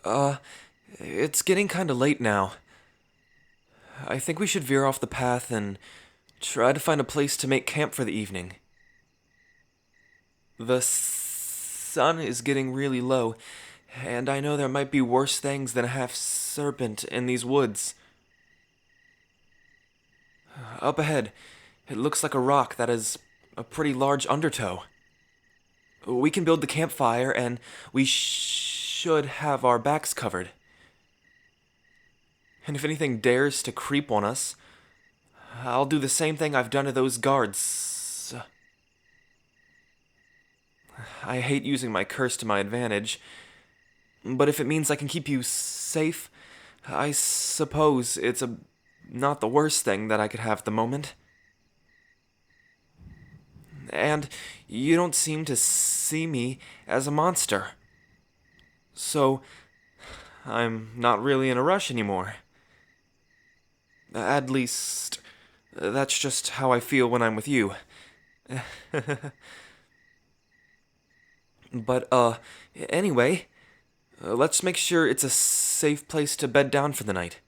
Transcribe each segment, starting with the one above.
Uh, it's getting kinda late now. I think we should veer off the path and try to find a place to make camp for the evening. The sun is getting really low, and I know there might be worse things than a half serpent in these woods. Up ahead, it looks like a rock that has a pretty large undertow. We can build the campfire, and we should have our backs covered. And if anything dares to creep on us, I'll do the same thing I've done to those guards. I hate using my curse to my advantage, but if it means I can keep you safe, I suppose it's not the worst thing that I could have at the moment. And you don't seem to see me as a monster. So, I'm not really in a rush anymore. At least, that's just how I feel when I'm with you. But, anyway, let's make sure it's a safe place to bed down for the night.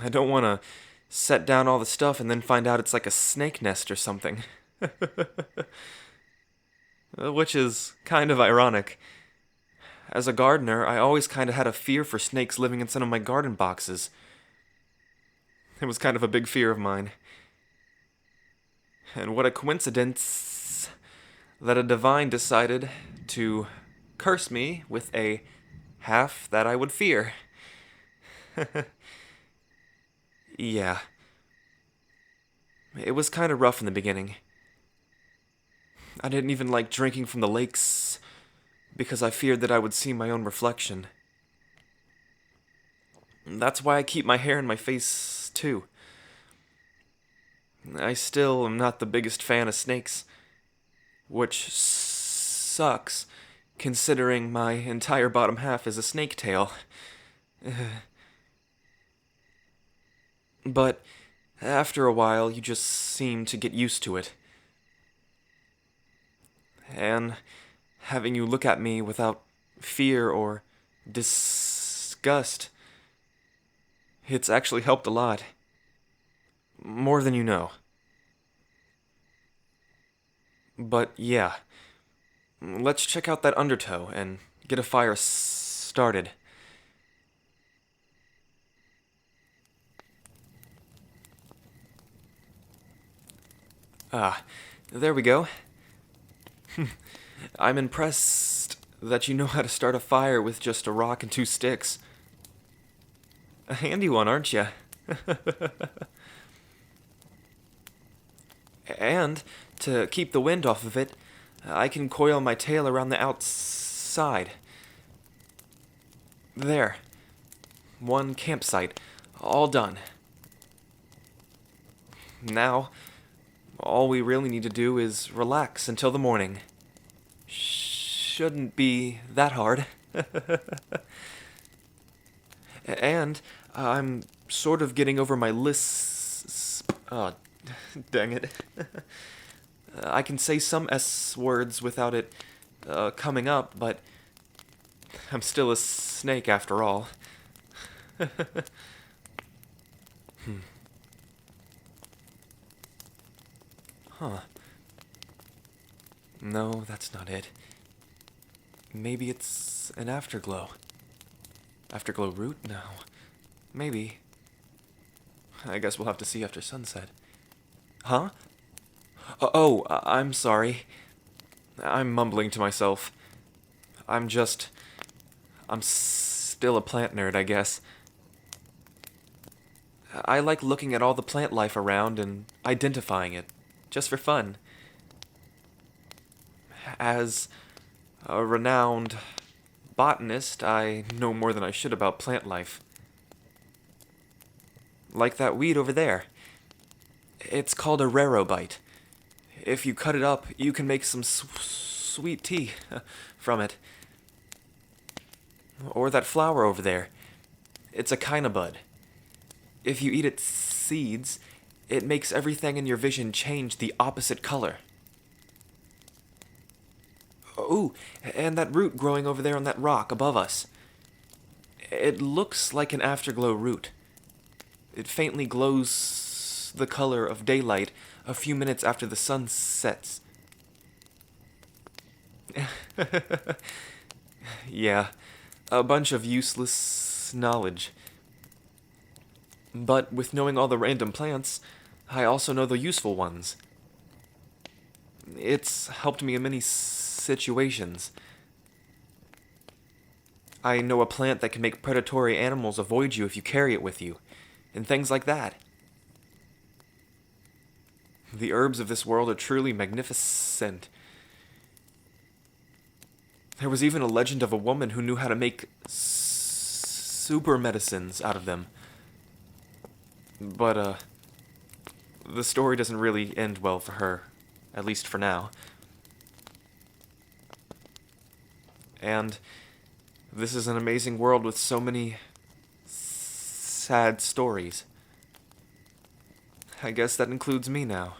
I don't want to set down all the stuff and then find out it's like a snake nest or something. Which is kind of ironic. As a gardener, I always kind of had a fear for snakes living in some of my garden boxes. It was kind of a big fear of mine. And what a coincidence that a divine decided to curse me with a half that I would fear. Yeah. It was kind of rough in the beginning. I didn't even like drinking from the lakes because I feared that I would see my own reflection. That's why I keep my hair in my face, too. I still am not the biggest fan of snakes, which sucks, considering my entire bottom half is a snake tail. But after a while, you just seem to get used to it. And having you look at me without fear or disgust, it's actually helped a lot. More than you know. But yeah, let's check out that undertow and get a fire started. Ah, there we go. I'm impressed that you know how to start a fire with just a rock and two sticks. A handy one, aren't you? And, to keep the wind off of it, I can coil my tail around the outside. There. One campsite. All done. Now, all we really need to do is relax until the morning. Shouldn't be that hard. And I'm sort of getting over my lists. Oh, dang it. I can say some S words without it coming up, but I'm still a snake after all. Huh. No, that's not it. Maybe it's an afterglow. Afterglow root? No. Maybe. I guess we'll have to see after sunset. Huh? I'm sorry. I'm mumbling to myself. I'm still a plant nerd, I guess. I like looking at all the plant life around and identifying it, just for fun. As a renowned botanist, I know more than I should about plant life. Like that weed over there. It's called a rarobite. If you cut it up, you can make some sweet tea from it. Or that flower over there. It's a kinabud. If you eat its seeds, it makes everything in your vision change the opposite color. Oh, and that root growing over there on that rock above us. It looks like an afterglow root. It faintly glows the color of daylight a few minutes after the sun sets. Yeah, a bunch of useless knowledge. But with knowing all the random plants, I also know the useful ones. It's helped me in many situations. I know a plant that can make predatory animals avoid you if you carry it with you, and things like that. The herbs of this world are truly magnificent. There was even a legend of a woman who knew how to make super medicines out of them. But, the story doesn't really end well for her, at least for now. And this is an amazing world with so many sad stories. I guess that includes me now.